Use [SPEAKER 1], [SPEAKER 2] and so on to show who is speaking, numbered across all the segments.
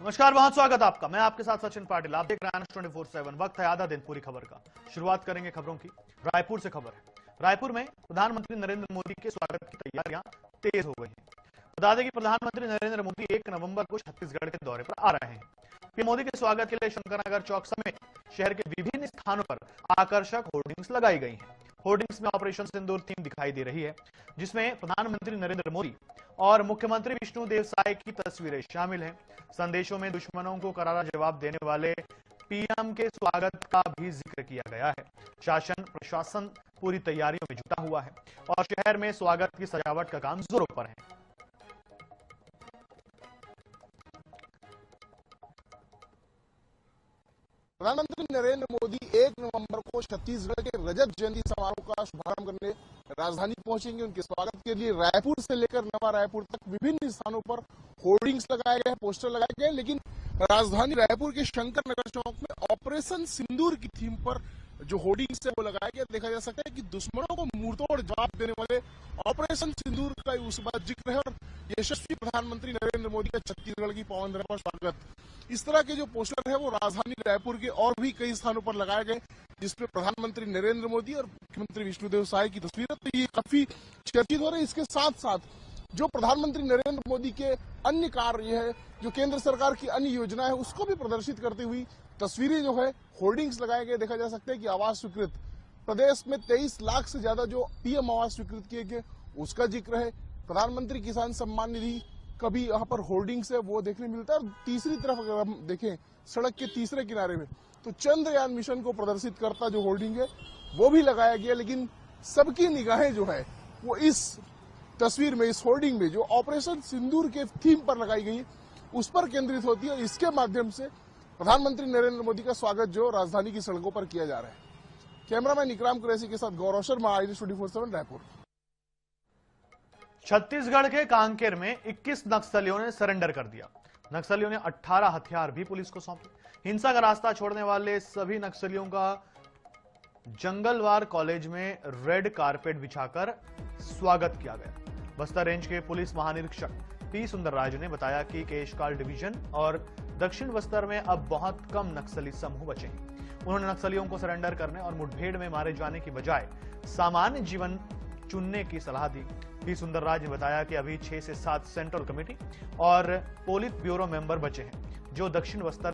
[SPEAKER 1] नमस्कार, बहुत स्वागत आपका। मैं आपके साथ सचिन पाटिल। आप देख रहे हैं 24/7। वक्त है आधा दिन पूरी खबर का। शुरुआत करेंगे खबरों की। रायपुर से खबर है। रायपुर में प्रधानमंत्री नरेंद्र मोदी के स्वागत की तैयारियां तेज हो गई हैं। बता दें कि प्रधानमंत्री नरेंद्र मोदी 1 नवंबर को छत्तीसगढ़ के दौरे पर आ रहे हैं। पीएम मोदी के स्वागत के लिए शंकरनगर चौक समेत शहर के विभिन्न स्थानों पर आकर्षक होर्डिंग्स लगाई गई हैं। होर्डिंग्स में ऑपरेशन सिंदूर थीम दिखाई दे रही है, जिसमें प्रधानमंत्री नरेंद्र मोदी और मुख्यमंत्री विष्णुदेव साय की तस्वीरें शामिल हैं। संदेशों में दुश्मनों को करारा जवाब देने वाले पीएम के स्वागत का भी जिक्र किया गया है। शासन प्रशासन पूरी तैयारियों में जुटा हुआ है और शहर में स्वागत की सजावट का काम जोरों पर है।
[SPEAKER 2] प्रधानमंत्री नरेंद्र मोदी 1 नवंबर को छत्तीसगढ़ के रजत जयंती समारोह का शुभारंभ करने राजधानी पहुंचेंगे। उनके स्वागत के लिए रायपुर से लेकर नवा रायपुर तक विभिन्न स्थानों पर होर्डिंग्स लगाए गए, पोस्टर लगाए गए, लेकिन राजधानी रायपुर के शंकर नगर चौक में ऑपरेशन सिंदूर की थीम पर जो होर्डिंग्स है वो लगाया गया। देखा जा सकता है कि दुश्मनों को मुंहतोड़ जवाब देने वाले ऑपरेशन सिंदूर का उस बात जिक्र है और यशस्वी प्रधानमंत्री नरेंद्र मोदी का छत्तीसगढ़ की पावन धरा पर स्वागत। इस तरह के जो पोस्टर है वो राजधानी रायपुर के और भी कई स्थानों पर लगाए गए, जिसपे प्रधानमंत्री नरेंद्र मोदी और मुख्यमंत्री विष्णुदेव साय की तस्वीर है। तो ये काफी चर्चित हो रही है। इसके साथ साथ जो प्रधानमंत्री नरेंद्र मोदी के अन्य कार्य है, जो केंद्र सरकार की अन्य योजना है, उसको भी प्रदर्शित करती हुई तस्वीरें जो है होर्डिंग्स लगाए गए। देखा जा सकता है कि आवास स्वीकृत प्रदेश में 23 लाख से ज्यादा जो पीएम आवास स्वीकृत किए गए उसका जिक्र है। प्रधानमंत्री किसान सम्मान निधि का भी यहाँ पर होर्डिंग्स है वो देखने मिलता है। और तीसरी तरफ अगर हम देखें सड़क के तीसरे किनारे में तो चंद्रयान मिशन को प्रदर्शित करता जो होर्डिंग है वो भी लगाया गया, लेकिन सबकी निगाहें जो है वो इस तस्वीर में, इस होर्डिंग में जो ऑपरेशन सिंदूर के थीम पर लगाई गई उस पर केंद्रित होती है और इसके माध्यम से प्रधानमंत्री नरेंद्र मोदी का स्वागत जो राजधानी की सड़कों पर किया जा रहा है। कैमरामैन इकराम कुरैशी के साथ गौरव शर्मा, INS24/7 रायपुर।
[SPEAKER 1] छत्तीसगढ़ के कांकेर में 21 नक्सलियों ने सरेंडर कर दिया। नक्सलियों ने 18 हथियार भी पुलिस को सौंपे। हिंसा का रास्ता छोड़ने वाले सभी नक्सलियों का जंगलवार कॉलेज में रेड कारपेट बिछाकर स्वागत किया गया। बस्तर रेंज के पुलिस महानिरीक्षक पी सुंदरराज ने बताया कि केशकाल डिवीजन और दक्षिण बस्तर में अब बहुत कम नक्सली समूह बचे हैं। उन्होंने नक्सलियों को सरेंडर करने और मुठभेड़ में मारे जाने की बजाय सामान्य जीवन चुनने की सलाह दी। पी सुंदरराज ने बताया कि अभी 6 से 7 सेंट्रल कमेटी और पोलित ब्यूरो मेंबर बचे हैं जो दक्षिण बस्तर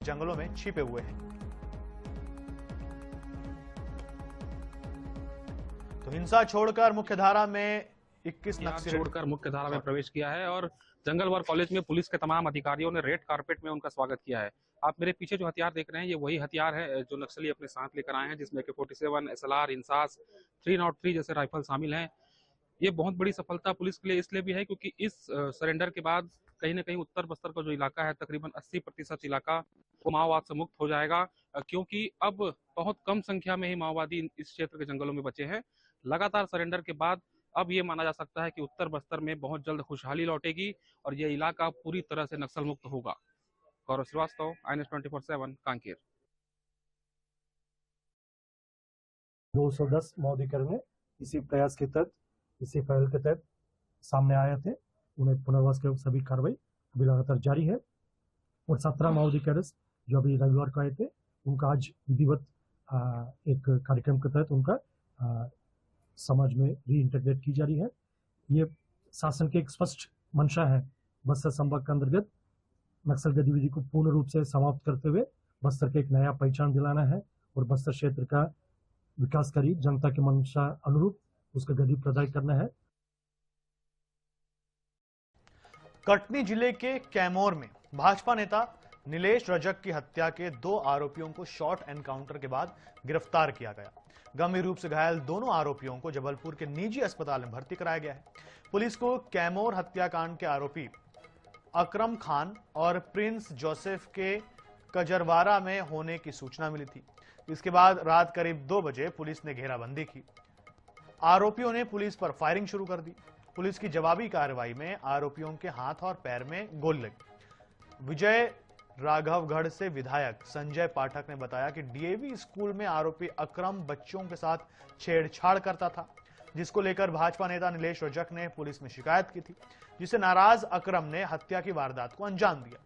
[SPEAKER 1] जंगलों में छिपे हुए हैं। तो हिंसा छोड़कर मुख्यधारा में 21 नक्सली
[SPEAKER 3] छोड़कर मुख्यधारा में प्रवेश किया है और जंगलवार कॉलेज में पुलिस के तमाम अधिकारियों ने रेड कारपेट में उनका स्वागत किया है। आप मेरे पीछे जो हथियार देख रहे हैं ये वही हथियार है जो नक्सली अपने साथ लेकर आए हैं, जिसमें AK-47, SLR, इंसास, 303 जैसे राइफल शामिल हैं। ये बहुत बड़ी सफलता पुलिस के लिए इसलिए भी है क्योंकि इस सरेंडर के बाद कहीं ना कहीं उत्तर बस्तर का जो इलाका है तकरीबन 80% इलाका वो माओवाद से मुक्त हो जाएगा, क्योंकि अब बहुत कम संख्या में ही माओवादी इस क्षेत्र के जंगलों में बचे हैं। लगातार सरेंडर के बाद अब ये माना जा सकता है कि उत्तर बस्तर में बहुत जल्द खुशहाली लौटेगी और ये इलाका पूरी तरह से नक्सल मुक्त होगा। गौरव श्रीवास्तव, INS24/7 कांकेर।
[SPEAKER 4] 210 माओवादी इसी प्रयास के तहत, इसी पहल के तहत सामने आए थे। उन्हें पुनर्वास के सभी कार्रवाई अभी लगातार जारी है और 17 माओवादी कैडर्स जो अभी रविवार को आए थे उनका आज विधिवत एक कार्यक्रम के तहत उनका समाज में रीइंटीग्रेट की जा रही है। ये शासन की एक स्पष्ट मंशा है बस्तर संभाग के अंतर्गत नक्सल गतिविधि को पूर्ण रूप से समाप्त करते हुए बस्तर के एक नया पहचान दिलाना है और बस्तर क्षेत्र का विकासकारी जनता की मंशा अनुरूप उसका गति प्रदान करना है।
[SPEAKER 1] कटनी जिले के कैमोर में भाजपा नेता नीलेश रजक की हत्या के 2 आरोपियों को शॉर्ट एनकाउंटर के बाद गिरफ्तार किया गया। गंभीर रूप से घायल दोनों आरोपियों को जबलपुर के निजी अस्पताल में भर्ती कराया गया है। पुलिस को कैमोर हत्याकांड के आरोपी अकरम खान और प्रिंस जोसेफ के कजरवारा में होने की सूचना मिली थी। इसके बाद रात करीब 2 बजे पुलिस ने घेराबंदी की। आरोपियों ने पुलिस पर फायरिंग शुरू कर दी। पुलिस की जवाबी कार्रवाई में आरोपियों के हाथ और पैर में गोली लगी। विजय राघवगढ़ से विधायक संजय पाठक ने बताया कि DAV स्कूल में आरोपी अकरम बच्चों के साथ छेड़छाड़ करता था, जिसको लेकर भाजपा नेता नीलेश रजक ने पुलिस में शिकायत की थी, जिससे नाराज अकरम ने हत्या की वारदात को अंजाम दिया।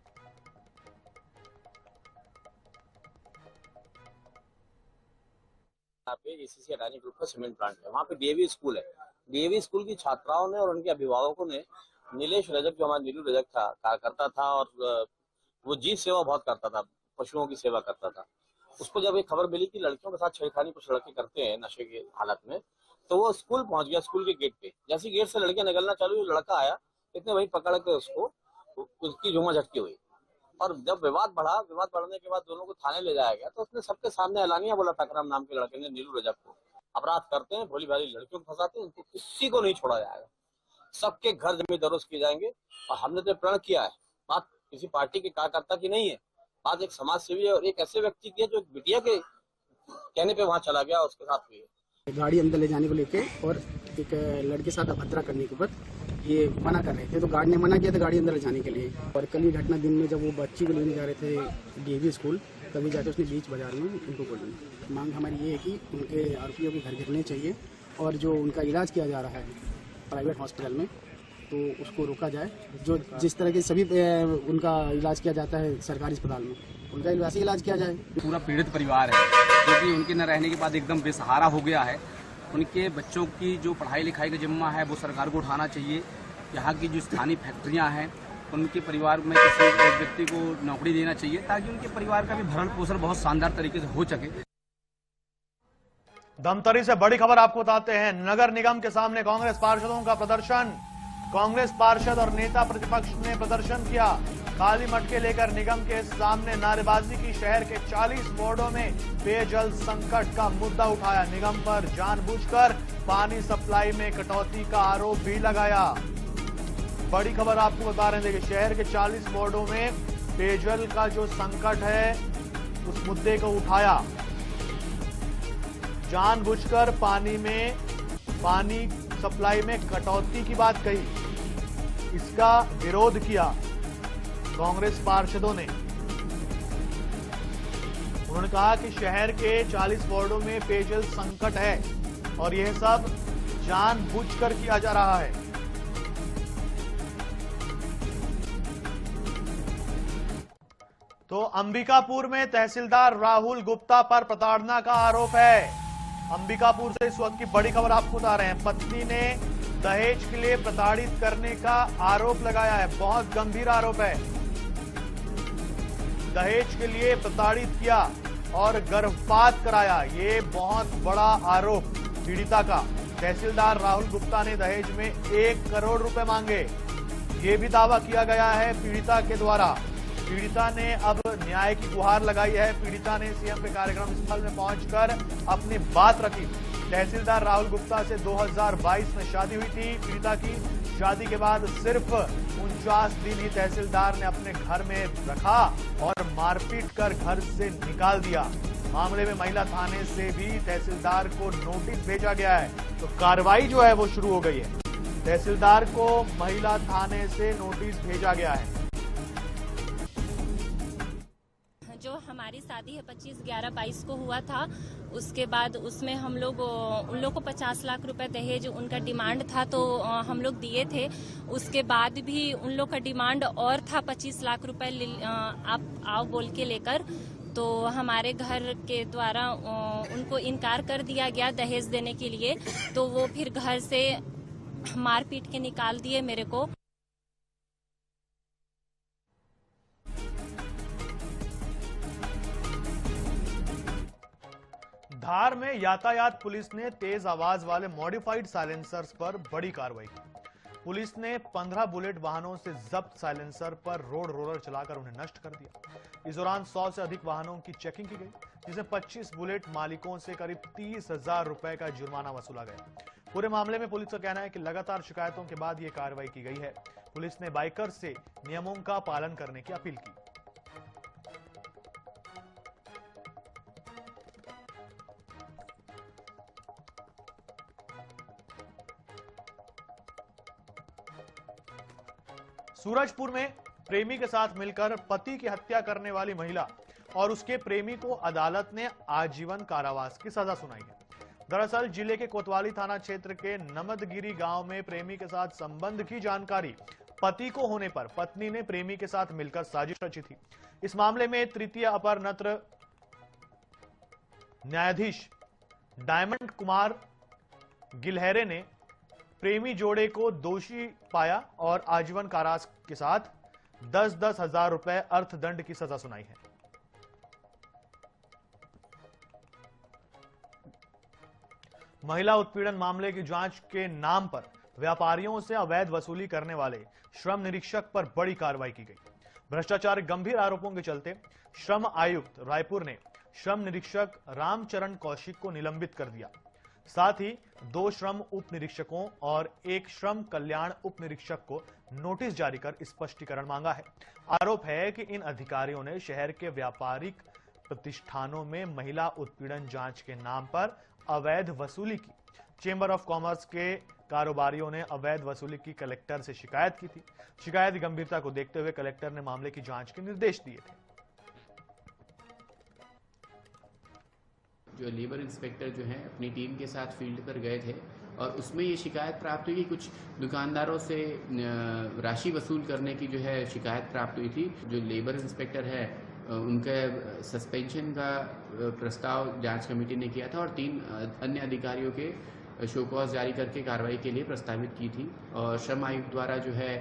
[SPEAKER 5] जहाँ पे एसीसी अडानी ग्रुप का सीमेंट प्लांट है, वहाँ पे डीएवी स्कूल है। डीएवी स्कूल की छात्राओं ने और उनके अभिभावकों ने नीलेश रजक, जो हमारा नीलू रजक था, कार्यकर्ता था और वो जीव सेवा बहुत करता था, पशुओं की सेवा करता था, उसको जब एक खबर मिली कि लड़कियों के साथ छेड़खानी कुछ लड़के करते हैं नशे की हालत में, तो वो स्कूल पहुंच गया। स्कूल के गेट पे जैसे गेट से लड़कियां निकलना चालू हुई, लड़का आया, इतने वही पकड़ के उसको, उसकी झूमा झटकी हुई और जब विवाद बढ़ने के बाद दोनों को थाने ले जाया गया, तो उसने सबके सामने ऐलानिया बोला, तकराम नाम के लड़के ने नीलू रजक को अपराध करते हैं, भोली भाली लड़कियों को फंसाते हैं, उनको किसी को नहीं छोड़ा जाएगा, सबके घर जमीन दरोज किए जाएंगे। और हमने तो प्रण किया है, बात किसी पार्टी के कार्यकर्ता की नहीं है, बात एक समाज सेवी और एक ऐसे व्यक्ति की है जो बिटिया के कहने पे वहां चला गया, उसके साथ हुई है।
[SPEAKER 6] गाड़ी अंदर ले जाने को लेके और एक लड़के के साथ अभद्रा करने के बाद ये मना कर रहे थे, तो गार्ड ने मना किया था गाड़ी अंदर ले जाने के लिए। और कल ही घटना दिन में जब वो बच्ची को लेने जा रहे थे डीएवी स्कूल, तभी जाके उसने बीच बाजार में उनको बोली। मांग हमारी ये है कि उनके आरोपियों के घर गिरने चाहिए और जो उनका इलाज किया जा रहा है प्राइवेट हॉस्पिटल में, तो उसको रोका जाए। जो जिस तरह के सभी उनका इलाज किया जाता है सरकारी अस्पताल में, उनका वैसे इलाज किया जाए।
[SPEAKER 7] पूरा पीड़ित परिवार है, क्योंकि उनके न रहने के बाद एकदम बेसहारा हो गया है। उनके बच्चों की जो पढ़ाई लिखाई का जिम्मा है वो सरकार को उठाना चाहिए। यहाँ की जो स्थानीय फैक्ट्रियाँ हैं, उनके परिवार में किसी एक व्यक्ति को नौकरी देना चाहिए, ताकि उनके परिवार का भी भरण पोषण बहुत शानदार तरीके से हो सके।
[SPEAKER 1] धमतरी से बड़ी खबर आपको बताते हैं। नगर निगम के सामने कांग्रेस पार्षदों का प्रदर्शन। कांग्रेस पार्षद और नेता प्रतिपक्ष ने प्रदर्शन किया। खाली मटके लेकर निगम के सामने नारेबाजी की। शहर के 40 वार्डों में पेयजल संकट का मुद्दा उठाया। निगम पर जानबूझकर पानी सप्लाई में कटौती का आरोप भी लगाया। बड़ी खबर आपको बता रहे हैं, देखिए शहर के 40 वार्डों में पेयजल का जो संकट है उस मुद्दे को उठाया। जानबूझकर पानी सप्लाई में कटौती की बात कही। इसका विरोध किया कांग्रेस पार्षदों ने। उन्होंने कहा कि शहर के 40 वार्डों में पेयजल संकट है और यह सब जानबूझकर किया जा रहा है। तो अंबिकापुर में तहसीलदार राहुल गुप्ता पर प्रताड़ना का आरोप है। अंबिकापुर से इस वक्त की बड़ी खबर आपको बता रहे हैं। पत्नी ने दहेज के लिए प्रताड़ित करने का आरोप लगाया है। बहुत गंभीर आरोप है। दहेज के लिए प्रताड़ित किया और गर्भपात कराया, ये बहुत बड़ा आरोप पीड़िता का। तहसीलदार राहुल गुप्ता ने दहेज में 1 करोड़ रुपए मांगे, ये भी दावा किया गया है पीड़िता के द्वारा। पीड़िता ने अब न्याय की गुहार लगाई है। पीड़िता ने सीएम के कार्यक्रम स्थल में पहुंचकर अपनी बात रखी। तहसीलदार राहुल गुप्ता से 2022 में शादी हुई थी पीड़िता की। शादी के बाद सिर्फ 49 दिन ही तहसीलदार ने अपने घर में रखा और मारपीट कर घर से निकाल दिया। मामले में महिला थाने से भी तहसीलदार को नोटिस भेजा गया है। तो कार्रवाई जो है वो शुरू हो गई है। तहसीलदार को महिला थाने से नोटिस भेजा गया है।
[SPEAKER 8] जो हमारी शादी है 25/11/22 को हुआ था, उसके बाद उसमें हम लोग उन लोग को 50 लाख रुपए दहेज उनका डिमांड था, तो हम लोग दिए थे। उसके बाद भी उन लोग का डिमांड और था 25 लाख रुपए आप आओ बोल के लेकर, तो हमारे घर के द्वारा उनको इनकार कर दिया गया दहेज देने के लिए। तो वो फिर घर से मार पीट के निकाल दिए मेरे को।
[SPEAKER 1] धार में यातायात पुलिस ने तेज आवाज वाले मॉडिफाइड साइलेंसर्स पर बड़ी कार्रवाई की। पुलिस ने 15 बुलेट वाहनों से जब्त साइलेंसर पर रोड रोलर चलाकर उन्हें नष्ट कर दिया। इस दौरान 100 से अधिक वाहनों की चेकिंग की गई, जिसमें 25 बुलेट मालिकों से करीब 30,000 रुपए का जुर्माना वसूला गया। पूरे मामले में पुलिस का कहना है कि लगातार शिकायतों के बाद यह कार्रवाई की गई है। पुलिस ने बाइकर से नियमों का पालन करने की अपील की। सूरजपुर में प्रेमी के साथ मिलकर पति की हत्या करने वाली महिला और उसके प्रेमी को अदालत ने आजीवन कारावास की सजा सुनाई है। दरअसल जिले के कोतवाली थाना क्षेत्र के नमदगिरी गांव में प्रेमी के साथ संबंध की जानकारी पति को होने पर पत्नी ने प्रेमी के साथ मिलकर साजिश रची थी। इस मामले में तृतीय अपर नत्र न्यायाधीश डायमंड कुमार गिलहरे ने प्रेमी जोड़े को दोषी पाया और आजीवन कारावास के साथ 10-10 हजार रुपए अर्थदंड की सजा सुनाई है। महिला उत्पीड़न मामले की जांच के नाम पर व्यापारियों से अवैध वसूली करने वाले श्रम निरीक्षक पर बड़ी कार्रवाई की गई। भ्रष्टाचार के गंभीर आरोपों के चलते श्रम आयुक्त रायपुर ने श्रम निरीक्षक रामचरण कौशिक को निलंबित कर दिया। साथ ही 2 श्रम उप निरीक्षकों और 1 श्रम कल्याण उप निरीक्षक को नोटिस जारी कर स्पष्टीकरण मांगा है। आरोप है कि इन अधिकारियों ने शहर के व्यापारिक प्रतिष्ठानों में महिला उत्पीड़न जांच के नाम पर अवैध वसूली की। चेंबर ऑफ कॉमर्स के कारोबारियों ने अवैध वसूली की कलेक्टर से शिकायत की थी। शिकायत की गंभीरता को देखते हुए कलेक्टर ने मामले की जांच के निर्देश दिए थे।
[SPEAKER 9] जो लेबर इंस्पेक्टर जो हैं अपनी टीम के साथ फील्ड पर गए थे और उसमें ये शिकायत प्राप्त हुई कि कुछ दुकानदारों से राशि वसूल करने की जो है शिकायत प्राप्त हुई थी। जो लेबर इंस्पेक्टर है उनके सस्पेंशन का प्रस्ताव जांच कमेटी ने किया था और 3 अन्य अधिकारियों के शो कॉज जारी करके कार्रवाई के लिए प्रस्तावित की थी। और श्रम आयुक्त द्वारा जो है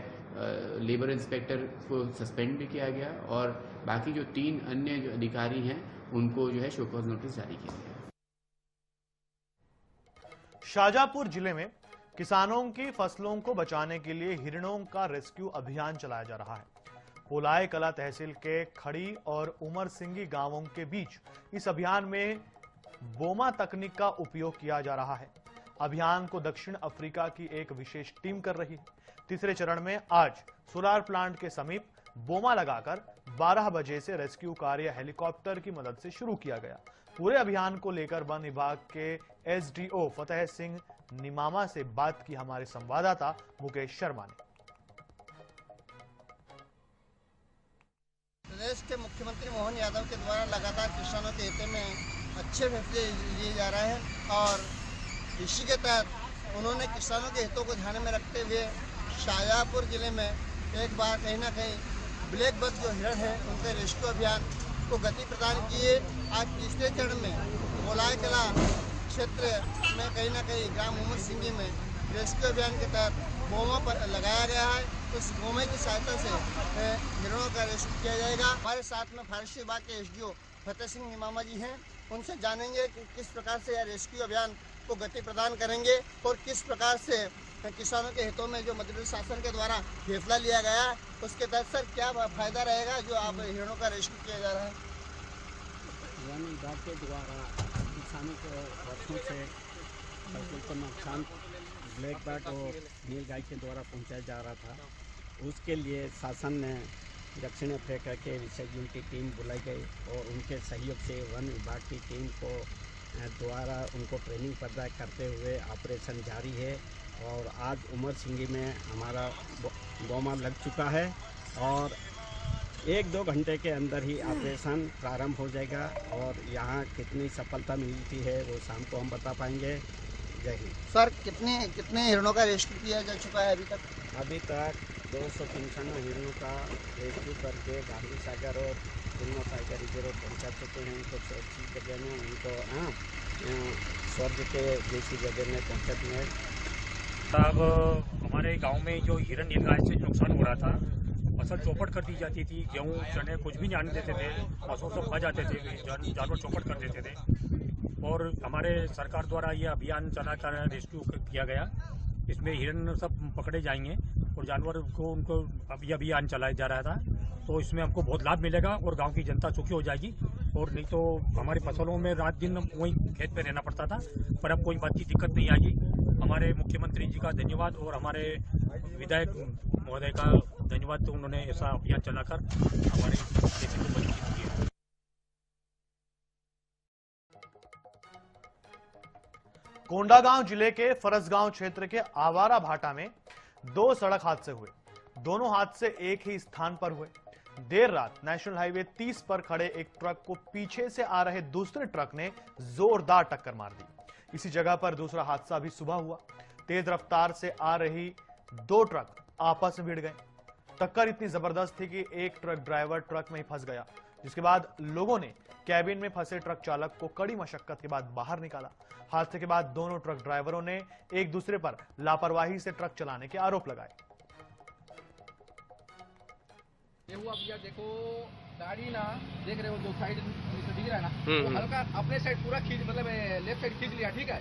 [SPEAKER 9] लेबर इंस्पेक्टर को सस्पेंड भी किया गया और बाकी जो 3 अन्य जो अधिकारी हैं उनको जो है शो कॉज नोटिस जारी किया गया।
[SPEAKER 1] शाजापुर जिले में किसानों की फसलों को बचाने के लिए हिरणों का रेस्क्यू अभियान चलाया जा रहा है। पोलाय कला तहसील के खड़ी और उमर सिंगी गांवों के बीच इस अभियान में बोमा तकनीक का उपयोग किया जा रहा है। अभियान को दक्षिण अफ्रीका की एक विशेष टीम कर रही है। तीसरे चरण में आज सोलार प्लांट के समीप बोमा लगाकर 12 बजे से रेस्क्यू कार्य हेलीकॉप्टर की मदद से शुरू किया गया। पूरे अभियान को लेकर वन विभाग के एसडीओ फतेह सिंह निमामा से बात की हमारे संवाददाता मुकेश शर्मा ने।
[SPEAKER 10] प्रदेश के मुख्यमंत्री मोहन यादव के द्वारा लगातार किसानों के हित में अच्छे फैसले लिए जा रहे हैं और इसी के तहत उन्होंने किसानों के हितों को ध्यान में रखते हुए शाजापुर जिले में एक बार कहीं ना कहीं ब्लैक बक जो हिरण है उनके रेस्क्यू अभियान को गति प्रदान किए। आज तीसरे चरण में पोलाय कला क्षेत्र में कहीं ना कहीं ग्राम उमर सिंगी में रेस्क्यू अभियान के तहत बोमा पर लगाया गया है। उस बोमे की सहायता से हिरणों का रेस्क्यू किया जाएगा। हमारे साथ में फॉरेस्ट विभाग के एसडीओ फतेह सिंह निमामा जी हैं। उनसे जानेंगे कि किस प्रकार से यह रेस्क्यू अभियान को गति प्रदान करेंगे और किस प्रकार से किसानों के हितों में जो मध्य प्रदेश शासन के द्वारा फैसला लिया गया है उसके तहत सर क्या फायदा रहेगा जो आप हिरणों का रेस्क्यू किया जा रहा है।
[SPEAKER 6] वन विभाग के द्वारा किसानों को वर्षों से फसल को नुकसान ब्लैक बक और नील गाय के द्वारा पहुंचाया जा रहा था। उसके लिए शासन ने दक्षिण अफ्रीका के विशेषज्ञों की टीम बुलाई गई और उनके सहयोग से वन विभाग की टीम को द्वारा उनको ट्रेनिंग प्रदान करते हुए ऑपरेशन जारी है और आज उमर सिंगी में हमारा बोमा लग चुका है और 1-2 घंटे के अंदर ही ऑपरेशन प्रारंभ हो जाएगा और यहाँ कितनी सफलता मिलती है वो शाम को हम बता पाएंगे। जय हिंद।
[SPEAKER 10] सर कितने हिरणों का रेस्क्यू किया जा चुका है अभी तक?
[SPEAKER 6] 295 हिरणों का रेस्क्यू करके गांधी सागर और पूर्णा सागर रिजर्व पहुँचा चुके हैं। उनको अच्छी जगह में उनको स्वर्ग के जैसी जगह में पहुँचा दिया है।
[SPEAKER 11] साहब हमारे गांव में जो हिरण नीलगाय से नुकसान हो रहा था, फसल चौपट कर दी जाती थी, गेहूँ चने कुछ भी नहीं आने देते थे, पशुओं सब खा जाते थे, जानवर चौपट कर देते थे और हमारे सरकार द्वारा ये अभियान चलाकर रेस्क्यू किया गया। इसमें हिरण सब पकड़े जाएंगे और जानवर को उनको ये अभियान चलाया जा रहा था, तो इसमें हमको बहुत लाभ मिलेगा और गांव की जनता सुखी हो जाएगी। और नहीं तो हमारी फसलों में रात दिन वहीं खेत में रहना पड़ता था, पर अब कोई बात की दिक्कत नहीं आएगी। हमारे मुख्यमंत्री जी का धन्यवाद और हमारे विधायक महोदय का धन्यवाद, तो उन्होंने ऐसा अभियान चलाकर हमारे खेती को मजबूत किया।
[SPEAKER 1] कोंडागांव जिले के फरसगांव क्षेत्र के आवारा भाटा में 2 सड़क हादसे हुए। दोनों हादसे एक ही स्थान पर हुए। देर रात नेशनल हाईवे 30 पर खड़े एक ट्रक को पीछे से आ रहे दूसरे ट्रक ने जोरदार टक्कर मार दी। इसी जगह पर दूसरा हादसा भी सुबह हुआ। तेज रफ्तार से आ रही 2 ट्रक आपस में भिड़ गए। टक्कर इतनी जबरदस्त थी कि एक ट्रक ड्राइवर ट्रक में ही फंस गया। जिसके बाद लोगों ने कैबिन में फंसे ट्रक चालक को कड़ी मशक्कत के बाद बाहर निकाला। हादसे के बाद दोनों ट्रक ड्राइवरों ने एक दूसरे पर लापरवाही से ट्रक चलाने के आरोप लगाए।
[SPEAKER 12] ये हुआ भैया, देखो गाड़ी ना, देख रहे हो जो साइड से दिख रहा है ना, तो हल्का अपने साइड पूरा खींच, मतलब लेफ्ट साइड खींच लिया, ठीक है।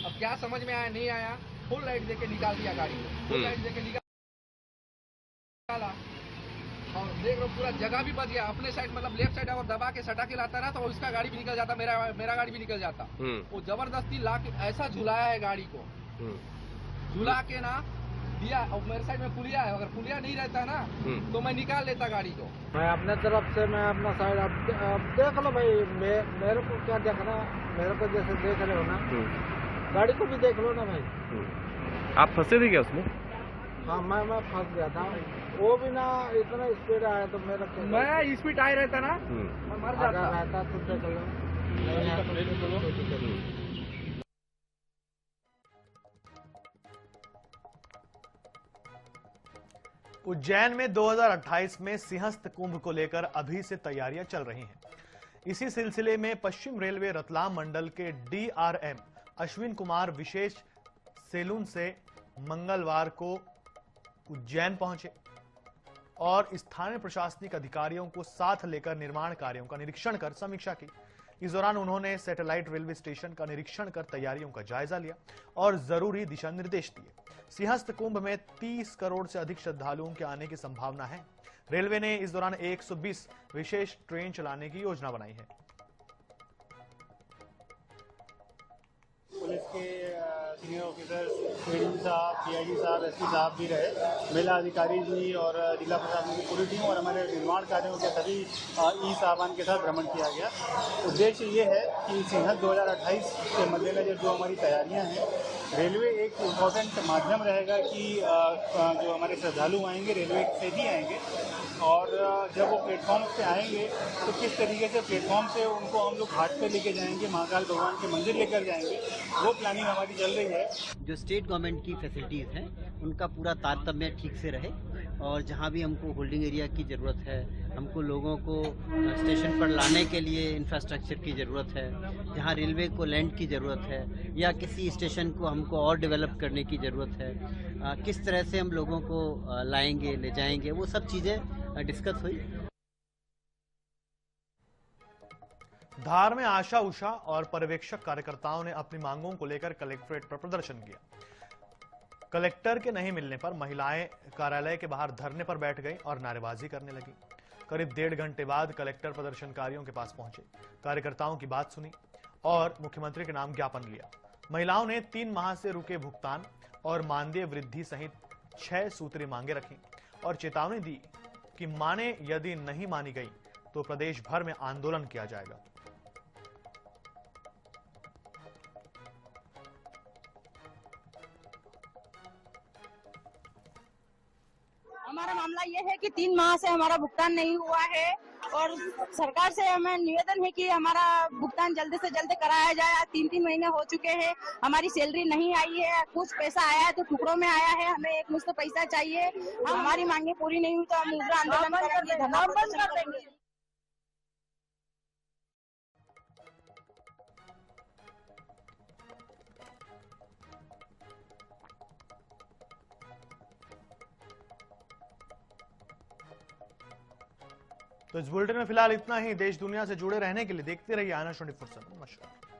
[SPEAKER 12] अब क्या समझ में आया नहीं आया, फुल लाइट देके निकाल दिया गाड़ी को, फुल लाइट देके निकाला और देख रहे हो पूरा जगह भी बच गया अपने साइड, मतलब लेफ्ट साइड और दबा के सटा के लाता रहा तो उसका गाड़ी भी निकल जाता, मेरा गाड़ी भी निकल जाता। वो जबरदस्ती ला के ऐसा झुलाया है गाड़ी को, झुला के ना दिया। और मेरे साइड में पुलिया है, अगर पुलिया नहीं रहता ना तो मैं निकाल लेता गाड़ी को।
[SPEAKER 13] मैं अपने तरफ से, मैं अपना साइड, अब देख लो भाई, मेरे को क्या देखना, मेरे को जैसे देख रहे हो ना, गाड़ी को भी देख लो ना भाई।
[SPEAKER 14] आप फंसे थे क्या उसमें?
[SPEAKER 13] हाँ, मैं फंस गया था, वो भी ना इतना स्पीड आया तो मेरा,
[SPEAKER 12] मैं स्पीड आए रहता ना मैं मर जाता।
[SPEAKER 13] रहता तो देख लो।
[SPEAKER 1] उज्जैन में 2028 में सिंहस्थ कुंभ को लेकर अभी से तैयारियां चल रही हैं। इसी सिलसिले में पश्चिम रेलवे रतलाम मंडल के DRM अश्विन कुमार विशेष सेलून से मंगलवार को उज्जैन पहुंचे और स्थानीय प्रशासनिक अधिकारियों को साथ लेकर निर्माण कार्यों का निरीक्षण कर समीक्षा की। इस दौरान उन्होंने सैटेलाइट रेलवे स्टेशन का निरीक्षण कर तैयारियों का जायजा लिया और जरूरी दिशा निर्देश दिए। सिंहस्थ कुंभ में 30 करोड़ से अधिक श्रद्धालुओं के आने की संभावना है। रेलवे ने इस दौरान 120 विशेष ट्रेन चलाने की योजना बनाई है।
[SPEAKER 15] पुलिस के सीनियर ऑफिसर्स, ADG साहब, PIG साहब, SP साहब भी रहे, महिला अधिकारी जी और जिला प्रशासन की पूरी टीम और हमारे निर्माण कार्यों के सभी सामान के साथ भ्रमण किया गया। उद्देश्य ये है कि सिंहस्थ 2028 के मद्देनजर जो हमारी तैयारियां हैं, रेलवे एक इम्पोर्टेंट माध्यम रहेगा कि जो हमारे श्रद्धालु आएंगे रेलवे से ही आएंगे और जब वो प्लेटफॉर्म पे आएंगे तो किस तरीके से प्लेटफॉर्म से उनको हम लोग घाट पे लेके जाएंगे, महाकाल भगवान के मंदिर लेकर जाएंगे, वो प्लानिंग हमारी चल रही है।
[SPEAKER 16] जो स्टेट गवर्नमेंट की फैसिलिटीज़ हैं उनका पूरा तारतम्य ठीक से रहे और जहाँ भी हमको होल्डिंग एरिया की ज़रूरत है, हमको लोगों को स्टेशन पर लाने के लिए इंफ्रास्ट्रक्चर की ज़रूरत है, जहाँ रेलवे को लैंड की ज़रूरत है या किसी स्टेशन को हमको और डेवलप करने की ज़रूरत है, किस तरह से हम लोगों को लाएंगे, ले जाएंगे, वो सब चीज़ें डिस्कस हुई।
[SPEAKER 1] धार में आशा उषा और पर्यवेक्षक कार्यकर्ताओं ने अपनी मांगों को लेकर कलेक्ट्रेट पर प्रदर्शन किया। कलेक्टर के नहीं मिलने पर महिलाएं कार्यालय के बाहर धरने पर बैठ गईं और नारेबाजी करने लगी। करीब 1.5 घंटे बाद कलेक्टर प्रदर्शनकारियों के पास पहुंचे, कार्यकर्ताओं की बात सुनी और मुख्यमंत्री के नाम ज्ञापन लिया। महिलाओं ने 3 माह से रुके भुगतान और मानदेय वृद्धि सहित 6 सूत्री मांगे रखी और चेतावनी दी कि माने यदि नहीं मानी गई तो प्रदेश भर में आंदोलन किया जाएगा।
[SPEAKER 17] हमारा मामला ये है कि 3 माह से हमारा भुगतान नहीं हुआ है और सरकार से हमें निवेदन है कि हमारा भुगतान जल्दी से जल्दी कराया जाए। 3-3 महीने हो चुके हैं, हमारी सैलरी नहीं आई है, कुछ पैसा आया है तो टुकड़ों में आया है, हमें एक मुश्त पैसा चाहिए। हमारी मांगे पूरी नहीं हुई तो हम उग्र आंदोलन करेंगे, धरना प्रदर्शन करेंगे।
[SPEAKER 1] तो इस बुलेटिन में फिलहाल इतना ही। देश दुनिया से जुड़े रहने के लिए देखते रहिए आना 24/7। नमस्कार।